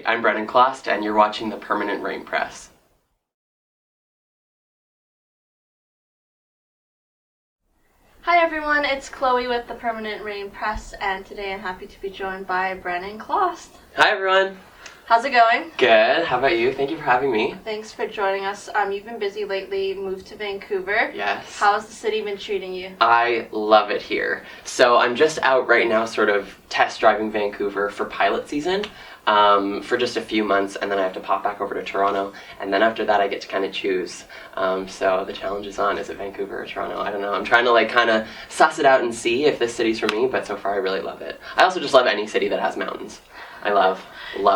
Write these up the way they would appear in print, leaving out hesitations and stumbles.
I'm Brennan Clost, and you're watching the Permanent Rain Press. Hi everyone, it's Chloe with the Permanent Rain Press, and today I'm happy to be joined by Brennan Clost. Hi everyone. How's it going? Good. How about you? Thank you for having me. Thanks for joining us. You've been busy lately, moved to Vancouver. Yes. How has the city been treating you? I love it here. So I'm just out right now sort of test driving Vancouver for pilot season for just a few months, and then I have to pop back over to Toronto, and then after that I get to kind of choose. So the challenge is on. Is it Vancouver or Toronto? I don't know. I'm trying to kind of suss it out and see if this city's for me, but so far I really love it. I also just love any city that has mountains. I love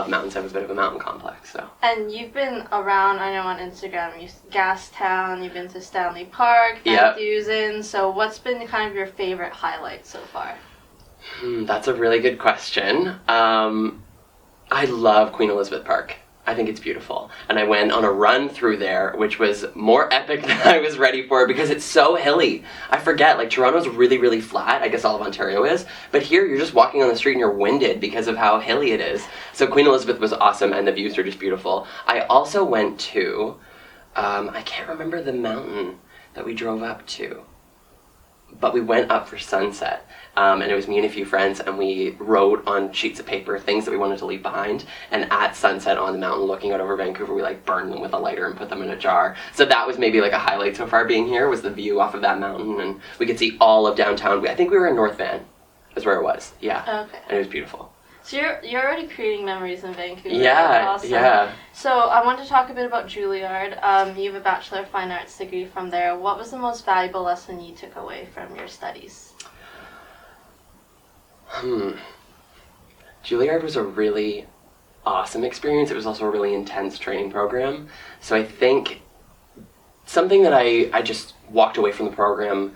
mountains. I have a bit of a mountain complex, so. And you've been around, I know on Instagram, Gastown, you've been to Stanley Park, Van Yep. Dusen, so what's been kind of your favorite highlight so far? That's a really good question. I love Queen Elizabeth Park. I think it's beautiful. And I went on a run through there, which was more epic than I was ready for because it's so hilly. I forget, Toronto's really, really flat. I guess all of Ontario is. But here, you're just walking on the street and you're winded because of how hilly it is. So Queen Elizabeth was awesome and the views are just beautiful. I also went to, I can't remember the mountain that we drove up to, but we went up for sunset. And it was me and a few friends, and we wrote on sheets of paper things that we wanted to leave behind, and at sunset on the mountain looking out over Vancouver, we burned them with a lighter and put them in a jar. So that was maybe a highlight so far being here, was the view off of that mountain, and we could see all of downtown. I think we were in North Van, is where it was, yeah. Okay. And it was beautiful. So you're already creating memories in Vancouver. Yeah, Awesome. yeah. So I want to talk a bit about Juilliard. You have a Bachelor of Fine Arts degree from there. What was the most valuable lesson you took away from your studies? Juilliard was a really awesome experience. It was also a really intense training program. So I think something that I just walked away from the program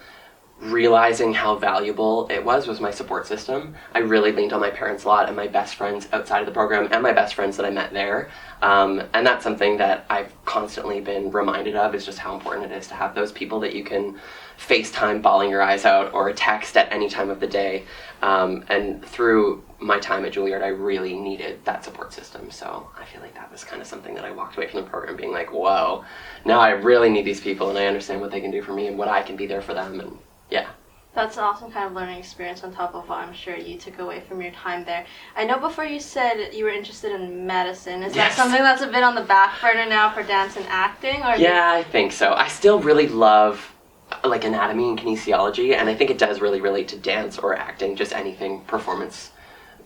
realizing how valuable it was my support system. I really leaned on my parents a lot and my best friends outside of the program and my best friends that I met there. And that's something that I've constantly been reminded of, is just how important it is to have those people that you can FaceTime bawling your eyes out or text at any time of the day. And through my time at Juilliard, I really needed that support system. So I feel like that was kind of something that I walked away from the program being whoa, now I really need these people and I understand what they can do for me and what I can be there for them. And yeah. That's an awesome kind of learning experience on top of what I'm sure you took away from your time there. I know before you said you were interested in medicine. Is that something that's a bit on the back burner now for dance and acting? Or yeah, I think so. I still really love anatomy and kinesiology, and I think it does really relate to dance or acting, just anything performance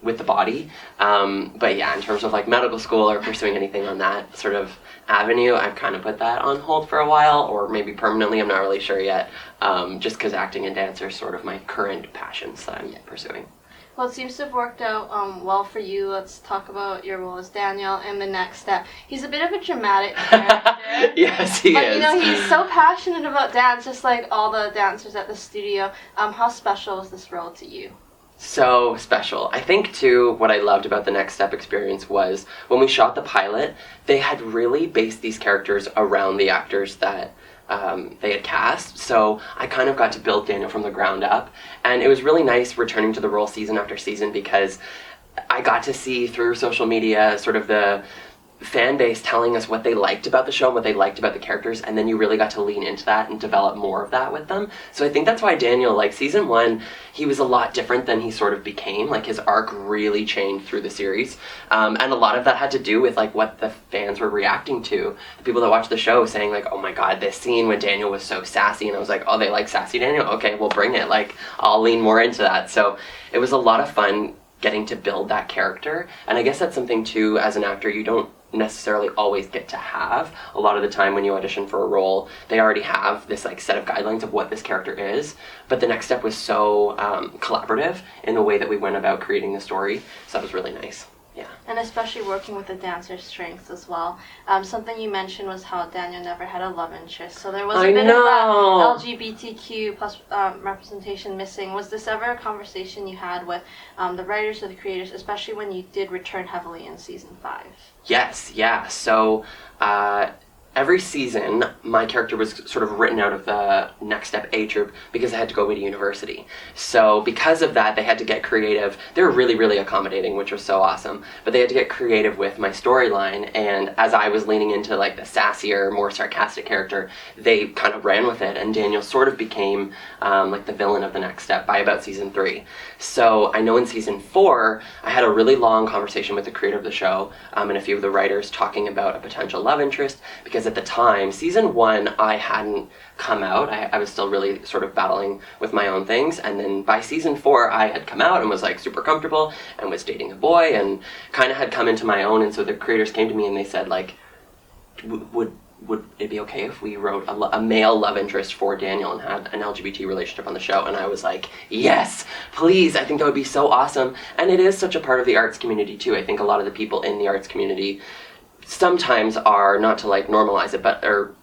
with the body. But yeah, in terms of medical school or pursuing anything on that sort of avenue, I've kind of put that on hold for a while, or maybe permanently, I'm not really sure yet, just because acting and dance are sort of my current passions that I'm pursuing. Well, it seems to have worked out well for you. Let's talk about your role as Daniel in The Next Step. He's a bit of a dramatic character. Yes, he is. But he's so passionate about dance, just like all the dancers at the studio. How special was this role to you? So special. I think, too, what I loved about the Next Step experience was when we shot the pilot, they had really based these characters around the actors that they had cast. So I kind of got to build Daniel from the ground up. And it was really nice returning to the role season after season because I got to see through social media sort of the fan base telling us what they liked about the show and what they liked about the characters, and then you really got to lean into that and develop more of that with them. So I think that's why Daniel, season 1, he was a lot different than he sort of became. His arc really changed through the series, and a lot of that had to do with what the fans were reacting to. The people that watched the show saying oh my god, this scene when Daniel was so sassy, and I was oh, they like sassy Daniel? Okay, we'll bring it. I'll lean more into that. So it was a lot of fun getting to build that character, and I guess that's something too, as an actor, you don't necessarily always get to have. A lot of the time when you audition for a role, they already have this set of guidelines of what this character is, but The Next Step was so collaborative in the way that we went about creating the story, so that was really nice. Yeah. And especially working with the dancer's strengths as well. Something you mentioned was how Daniel never had a love interest. So there was a bit of that LGBTQ plus representation missing. Was this ever a conversation you had with the writers or the creators, especially when you did return heavily in season 5? Yes, yeah. So every season, my character was sort of written out of the Next Step A troupe because I had to go away to university. So because of that, they had to get creative. They were really, really accommodating, which was so awesome. But they had to get creative with my storyline, and as I was leaning into like the sassier, more sarcastic character, they kind of ran with it, and Daniel sort of became like the villain of the Next Step by about season 3. So I know in season 4, I had a really long conversation with the creator of the show and a few of the writers talking about a potential love interest, because at the time, season 1, I hadn't come out. I was still really sort of battling with my own things, and then by season 4, I had come out and was like super comfortable and was dating a boy and kind of had come into my own. And so the creators came to me and they said, like, would it be okay if we wrote a male love interest for Daniel and had an LGBT relationship on the show? And I was like, yes, please. I think that would be so awesome. And it is such a part of the arts community too. I think a lot of the people in the arts community sometimes are, not to like normalize it, but or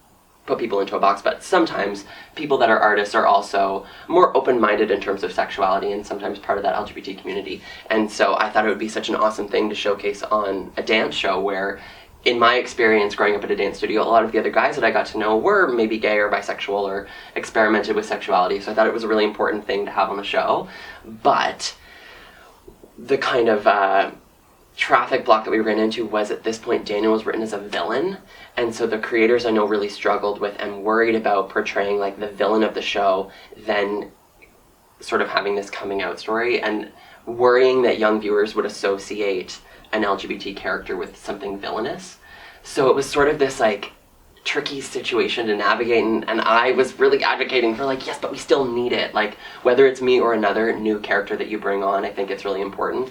put people into a box, but sometimes people that are artists are also more open-minded in terms of sexuality and sometimes part of that LGBT community. And so I thought it would be such an awesome thing to showcase on a dance show where, in my experience growing up at a dance studio, a lot of the other guys that I got to know were maybe gay or bisexual or experimented with sexuality. So I thought it was a really important thing to have on the show. But the kind of traffic block that we ran into was, at this point, Daniel was written as a villain, and so the creators I know really struggled with and worried about portraying like the villain of the show, then sort of having this coming out story, and worrying that young viewers would associate an LGBT character with something villainous. So it was sort of this like tricky situation to navigate, and I was really advocating for like, yes, but we still need it, like whether it's me or another new character that you bring on, I think it's really important.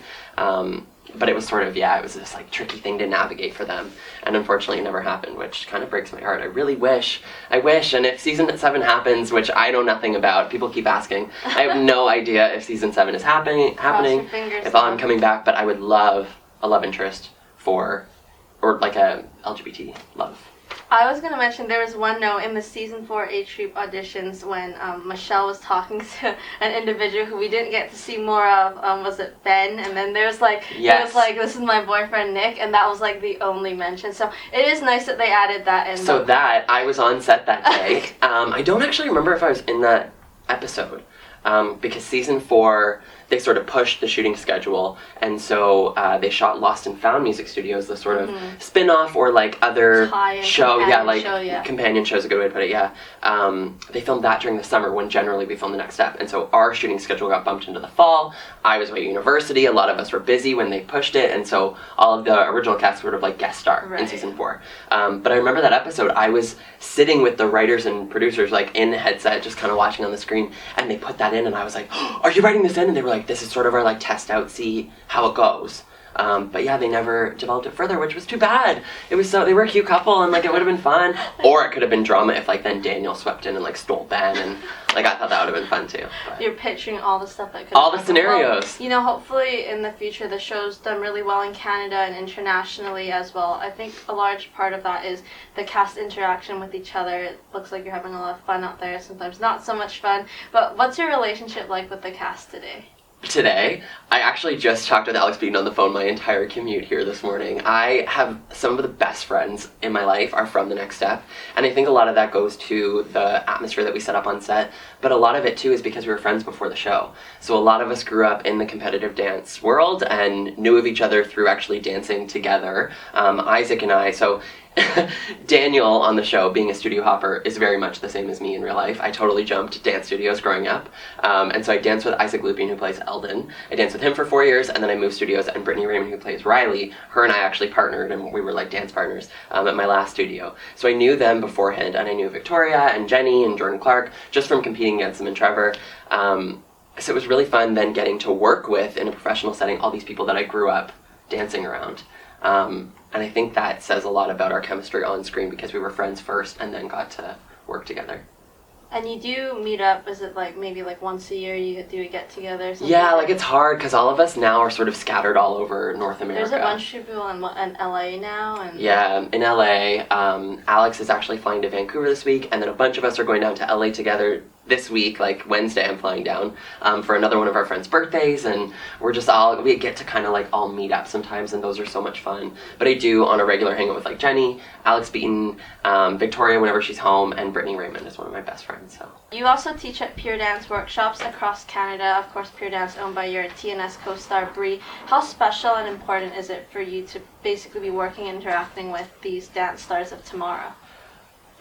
But it was sort of, it was this like tricky thing to navigate for them, and unfortunately it never happened, which kind of breaks my heart. I wish, and if season 7 happens, which I know nothing about, people keep asking, I have no idea if season 7 is happening, if I'm coming back, but I would love a love interest or like a LGBT love. I was going to mention there was one note in the season 4 A Troop auditions when Michelle was talking to an individual who we didn't get to see more of. Was it Ben? And then there's like, yes. It was like, this is my boyfriend Nick, and that was like the only mention. So it is nice that they added that in. So that, I was on set that day. I don't actually remember if I was in that episode. Because season 4, they sort of pushed the shooting schedule, and so they shot Lost and Found Music Studios, the sort of spin-off or like other show, companion show's a good way to put it, they filmed that during the summer when generally we film the Next Step, and so our shooting schedule got bumped into the fall. I was away at university, a lot of us were busy when they pushed it, and so all of the original cast sort of like guest star in season 4. But I remember that episode, I was sitting with the writers and producers like in the headset, just kind of watching on the screen, and they put that in, and I was like, oh, are you writing this in? And they were like, this is sort of our like test out, see how it goes. But yeah, they never developed it further, which was too bad. It was they were a cute couple, and like it would have been fun. Or it could have been drama if like then Daniel swept in and like stole Ben, and like I thought that would have been fun too. But. You're picturing all the stuff that could. All the scenarios. Well, hopefully in the future the show's done really well in Canada and internationally as well. I think a large part of that is the cast interaction with each other. It looks like you're having a lot of fun out there. Sometimes not so much fun. But what's your relationship like with the cast today? Today, I actually just talked with Alex Beaton on the phone my entire commute here this morning. I have some of the best friends in my life are from the Next Step, and I think a lot of that goes to the atmosphere that we set up on set, but a lot of it too is because we were friends before the show. So a lot of us grew up in the competitive dance world and knew of each other through actually dancing together. Isaac and I, so Daniel on the show, being a studio hopper, is very much the same as me in real life. I totally jumped dance studios growing up, and so I danced with Isaac Lupien, who plays Eldon. I danced with him for 4 years, and then I moved studios, and Brittany Raymond, who plays Riley, her and I actually partnered, and we were like dance partners at my last studio. So I knew them beforehand, and I knew Victoria and Jenny and Jordan Clark just from competing against them and Trevor. So it was really fun then getting to work with, in a professional setting, all these people that I grew up dancing around. And I think that says a lot about our chemistry on screen because we were friends first and then got to work together. And you do meet up, is it like maybe like once a year you do a get-together? Yeah, like it's hard because all of us now are sort of scattered all over North America. There's a bunch of people in LA now. And yeah, in LA. Alex is actually flying to Vancouver this week, and then a bunch of us are going down to LA together this week, like Wednesday, I'm flying down for another one of our friends' birthdays, and we get to kind of like all meet up sometimes, and those are so much fun. But I do on a regular hang out with like Jenny, Alex Beaton, Victoria whenever she's home, and Brittany Raymond is one of my best friends. So you also teach at Pure Dance workshops across Canada. Of course, Pure Dance owned by your TNS co-star Brie. How special and important is it for you to basically be working and interacting with these dance stars of tomorrow?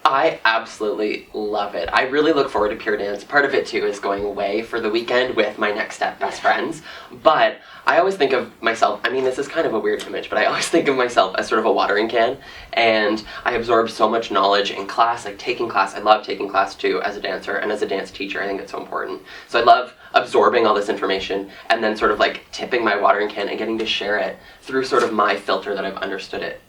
I absolutely love it. I really look forward to Pure Dance. Part of it, too, is going away for the weekend with my Next Step best friends. But I always think of myself, I mean, this is kind of a weird image, but I always think of myself as sort of a watering can. And I absorb so much knowledge in class, like taking class. I love taking class, too, as a dancer and as a dance teacher. I think it's so important. So I love absorbing all this information and then sort of like tipping my watering can and getting to share it through sort of my filter that I've understood it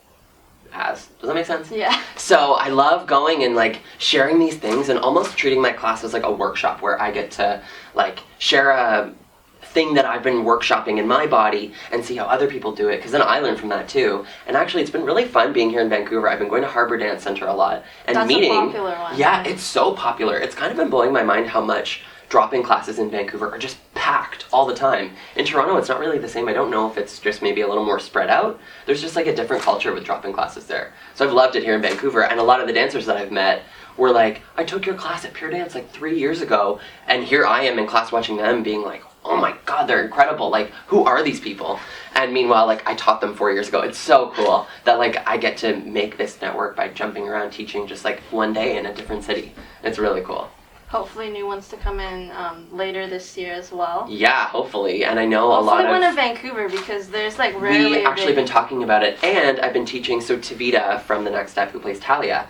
as. Does that make sense? Yeah. So I love going and like sharing these things and almost treating my class as like a workshop where I get to like share a thing that I've been workshopping in my body and see how other people do it, because then I learn from that too. And actually it's been really fun being here in Vancouver. I've been going to Harbour Dance Center a lot and That's meeting. a popular one. Yeah, it's so popular. It's kind of been blowing my mind how much drop-in classes in Vancouver are just packed all the time. In Toronto, it's not really the same. I don't know if it's just maybe a little more spread out. There's just like a different culture with drop-in classes there. So I've loved it here in Vancouver, and a lot of the dancers that I've met were like, I took your class at Pure Dance like 3 years ago, and here I am in class watching them being like, oh my god, they're incredible. Like, who are these people? And meanwhile, like, I taught them 4 years ago. It's so cool that like I get to make this network by jumping around teaching just like one day in a different city. It's really cool. Hopefully new ones to come in later this year as well. Yeah, hopefully. And I know a lot of... Hopefully one in Vancouver, because there's like rarely... We've actually been talking about it, and I've been teaching, so Tavita from the Next Step, who plays Talia,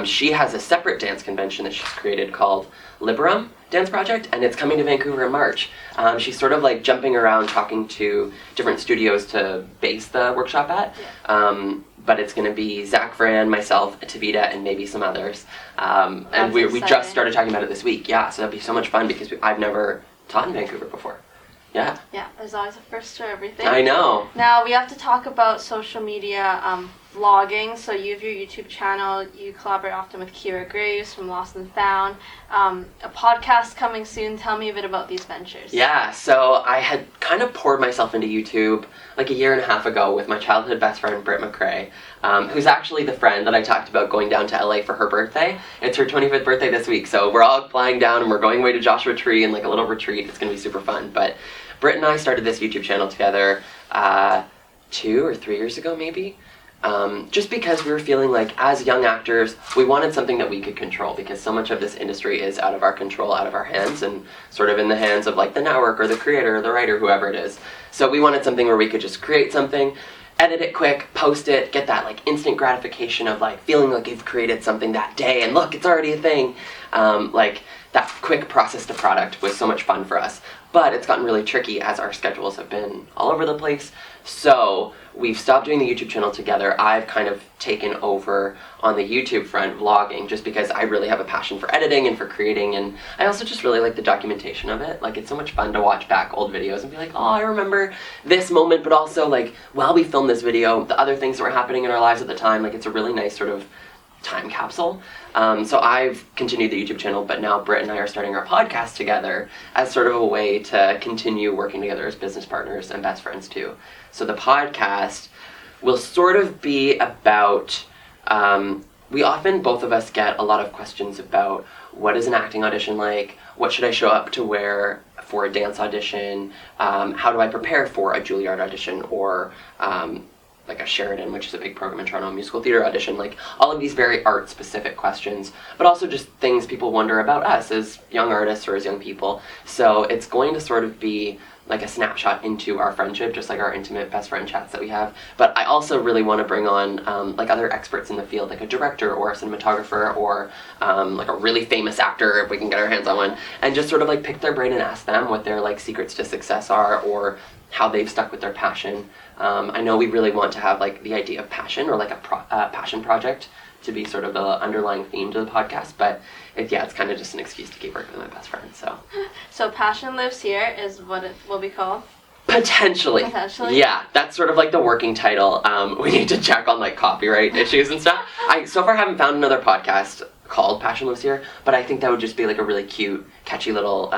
she has a separate dance convention that she's created called Liberum Dance Project, and it's coming to Vancouver in March. She's sort of like jumping around talking to different studios to base the workshop at. Yeah. But it's going to be Zach Fran, myself, Tavita, and maybe some others. And we just started talking about it this week. Yeah, so that'd be so much fun because I've never taught in Vancouver before. Yeah. Yeah, there's always a first for everything. I know. Now we have to talk about social media, vlogging. So you have your YouTube channel. You collaborate often with Kira Graves from Lost and Found. A podcast coming soon. Tell me a bit about these ventures. Yeah, so I had kind of poured myself into YouTube like a year and a half ago with my childhood best friend, Britt McCrae, who's actually the friend that I talked about going down to LA for her birthday. It's her 25th birthday this week, so we're all flying down and we're going away to Joshua Tree and like a little retreat. It's going to be super fun. But Britt and I started this YouTube channel together 2 or 3 years ago, maybe. Just because we were feeling like, as young actors, we wanted something that we could control, because so much of this industry is out of our control, out of our hands, and sort of in the hands of like the network or the creator or the writer, whoever it is. So we wanted something where we could just create something, edit it quick, post it, get that like instant gratification of like feeling like you've created something that day, and look, it's already a thing. Like that quick process to product was so much fun for us. But it's gotten really tricky as our schedules have been all over the place. So we've stopped doing the YouTube channel together. I've kind of taken over on the YouTube front, vlogging, just because I really have a passion for editing and for creating, and I also just really like the documentation of it. Like, it's so much fun to watch back old videos and be like, oh, I remember this moment, but also like, while we filmed this video, the other things that were happening in our lives at the time. Like, it's a really nice sort of time capsule. So I've continued the YouTube channel, but now Britt and I are starting our podcast together as sort of a way to continue working together as business partners and best friends too. So the podcast will sort of be about, we often, both of us, get a lot of questions about what is an acting audition like, what should I show up to wear for a dance audition, how do I prepare for a Juilliard audition, or like a Sheridan, which is a big program in Toronto, musical theater audition, like all of these very art-specific questions, but also just things people wonder about us as young artists or as young people. So it's going to sort of be like a snapshot into our friendship, just like our intimate best friend chats that we have. But I also really want to bring on like other experts in the field, like a director or a cinematographer or like a really famous actor, if we can get our hands on one, and just sort of like pick their brain and ask them what their like secrets to success are, or how they've stuck with their passion. I know we really want to have like the idea of passion, or like a passion project, to be sort of the underlying theme to the podcast, but it's kind of just an excuse to keep working with my best friend. So Passion Lives Here is what it will be called? Potentially. Yeah, that's sort of like the working title. We need to check on like copyright issues and stuff. I so far haven't found another podcast called Passion Lives Here, but I think that would just be like a really cute, catchy little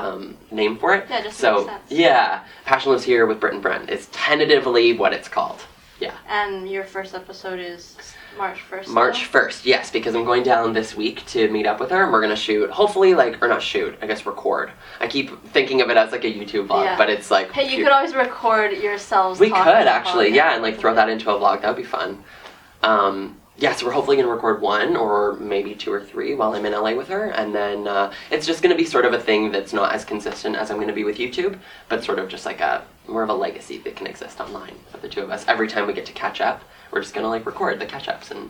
name for it. Yeah, just so makes sense. yeah, Passion Lives Here with Britt and Bren is tentatively what it's called. Yeah. And your first episode is March 1st. March 1st, yes, because I'm going down this week to meet up with her, and we're gonna shoot, hopefully, like, or not shoot, I guess record. I keep thinking of it as like a YouTube vlog, but it's like. Hey, you could always record yourselves. We could actually, yeah, and like throw that into a vlog. That would be fun. Yeah, so we're hopefully going to record 1 or maybe 2 or 3 while I'm in LA with her, and then it's just going to be sort of a thing that's not as consistent as I'm going to be with YouTube, but sort of just like more of a legacy that can exist online of the two of us. Every time we get to catch up, we're just going to like record the catch-ups, and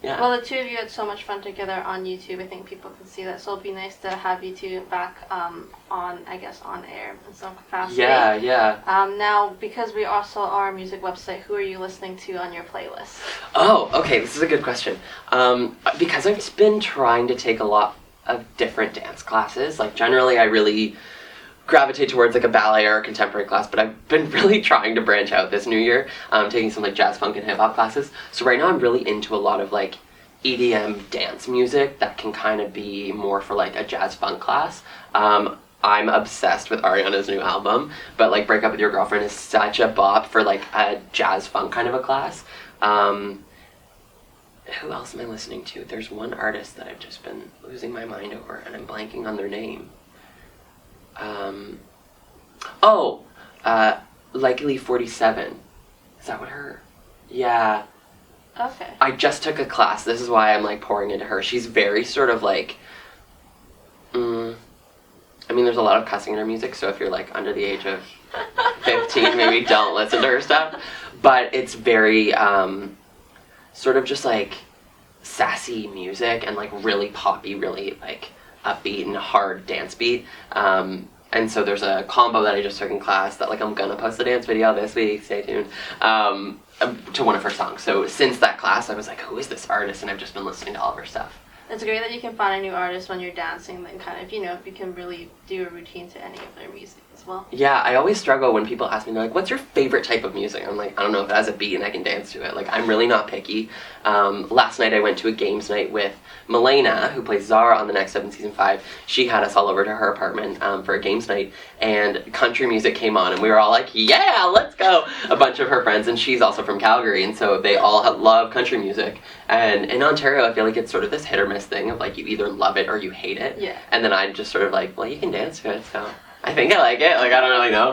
yeah. Well, the two of you had so much fun together on YouTube. I think people can see that, so it'll be nice to have you two back on air in some capacity. Yeah. Now, because we also are a music website, who are you listening to on your playlist? Oh, okay, this is a good question. Because I've been trying to take a lot of different dance classes. Like, generally, I really gravitate towards like a ballet or a contemporary class, but I've been really trying to branch out this new year, taking some like jazz, funk, and hip hop classes. So right now I'm really into a lot of like EDM dance music that can kind of be more for like a jazz funk class. I'm obsessed with Ariana's new album, but like Break Up With Your Girlfriend is such a bop for like a jazz funk kind of a class. Who else am I listening to? There's one artist that I've just been losing my mind over, and I'm blanking on their name. Likely 47. Is that what her? Yeah. Okay. I just took a class. This is why I'm like pouring into her. She's very sort of like, I mean, there's a lot of cussing in her music, so if you're like under the age of 15, maybe don't listen to her stuff. But it's very sort of just like sassy music and like really poppy, really like upbeat and hard dance beat. And so there's a combo that I just took in class that like I'm gonna post a dance video this week, stay tuned, to one of her songs. So since that class I was like, who is this artist? And I've just been listening to all of her stuff. It's great that you can find a new artist when you're dancing, then kind of, if you can really do a routine to any of their music as well. Yeah, I always struggle when people ask me, they're like, what's your favorite type of music? I'm like, I don't know, if it has a beat and I can dance to it. Like, I'm really not picky. Last night I went to a games night with Milena, who plays Zara on The Next Step in Season 5. She had us all over to her apartment for a games night, and country music came on, and we were all like, yeah, let's go! A bunch of her friends, and she's also from Calgary, and so they all love country music. And in Ontario, I feel like it's sort of this hit or miss thing of like, you either love it or you hate it. Yeah. And then I'm just sort of like, well, you can dance to it, so I think I like it. Like, I don't really know.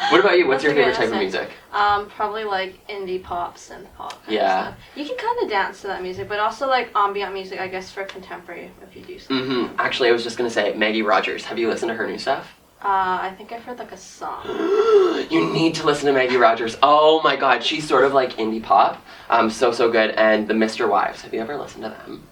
What about you? What's your favorite type of music? Probably like indie pop, synth pop. Yeah. Stuff. You can kind of dance to that music, but also like ambient music, I guess, for contemporary if you do something. Mm-hmm. Actually, I was just gonna say Maggie Rogers. Have you listened to her new stuff? I think I've heard like a song. You need to listen to Maggie Rogers. Oh my god, she's sort of like indie pop. So good. And the Mr. Wives. Have you ever listened to them?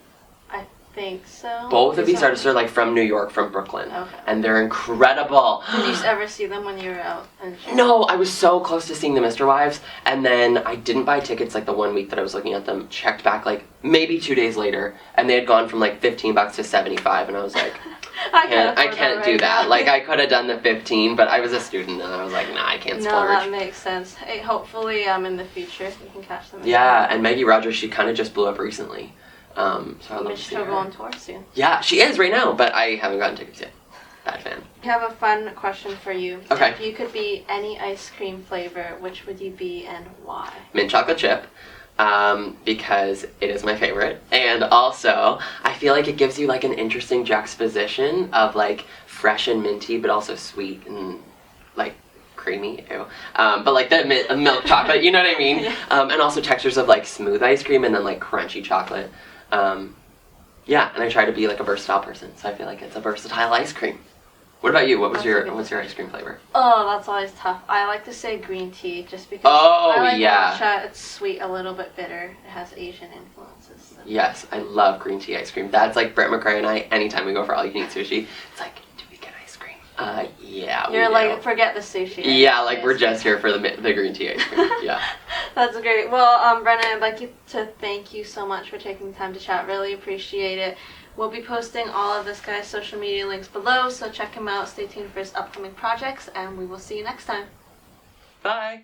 I think so. Both of these artists are like from New York, from Brooklyn. Okay. And they're incredible. Did you ever see them when you were out? No, I was so close to seeing the Mr. Wives, and then I didn't buy tickets like the 1 week that I was looking at them, checked back like maybe 2 days later, and they had gone from like $15 to $75, and I was like, I can't do that. Like, I could have done the 15, but I was a student, and I was like, nah, I can't splurge. No, that makes sense. Hey, hopefully in the future you can catch them. Yeah, and Maggie Rogers, she kind of just blew up recently. So I love to see her. She'll go on tour soon. Yeah, she is right now, but I haven't gotten tickets yet. Bad fan. I have a fun question for you. Okay. If you could be any ice cream flavor, which would you be and why? Mint chocolate chip. Because it is my favorite, and also I feel like it gives you like an interesting juxtaposition of like fresh and minty, but also sweet and like creamy. Ew. But like the milk chocolate, you know what I mean? Yeah. And also textures of like smooth ice cream and then like crunchy chocolate. Yeah, and I try to be like a versatile person, so I feel like it's a versatile ice cream. What about you? What's your ice cream flavor? Oh, that's always tough. I like to say green tea just because I like yeah. matcha. It's sweet, a little bit bitter. It has Asian influences. So. Yes, I love green tea ice cream. That's like Brett McRae and I, anytime we go for all-you-can-eat sushi, it's like, do we get ice cream? Yeah, You're we like, do. Forget the sushi. Yeah, like we're just here for the green tea ice cream. Yeah. That's great. Well, Brennan, I'd like to thank you so much for taking the time to chat. Really appreciate it. We'll be posting all of this guy's social media links below, so check him out. Stay tuned for his upcoming projects, and we will see you next time. Bye.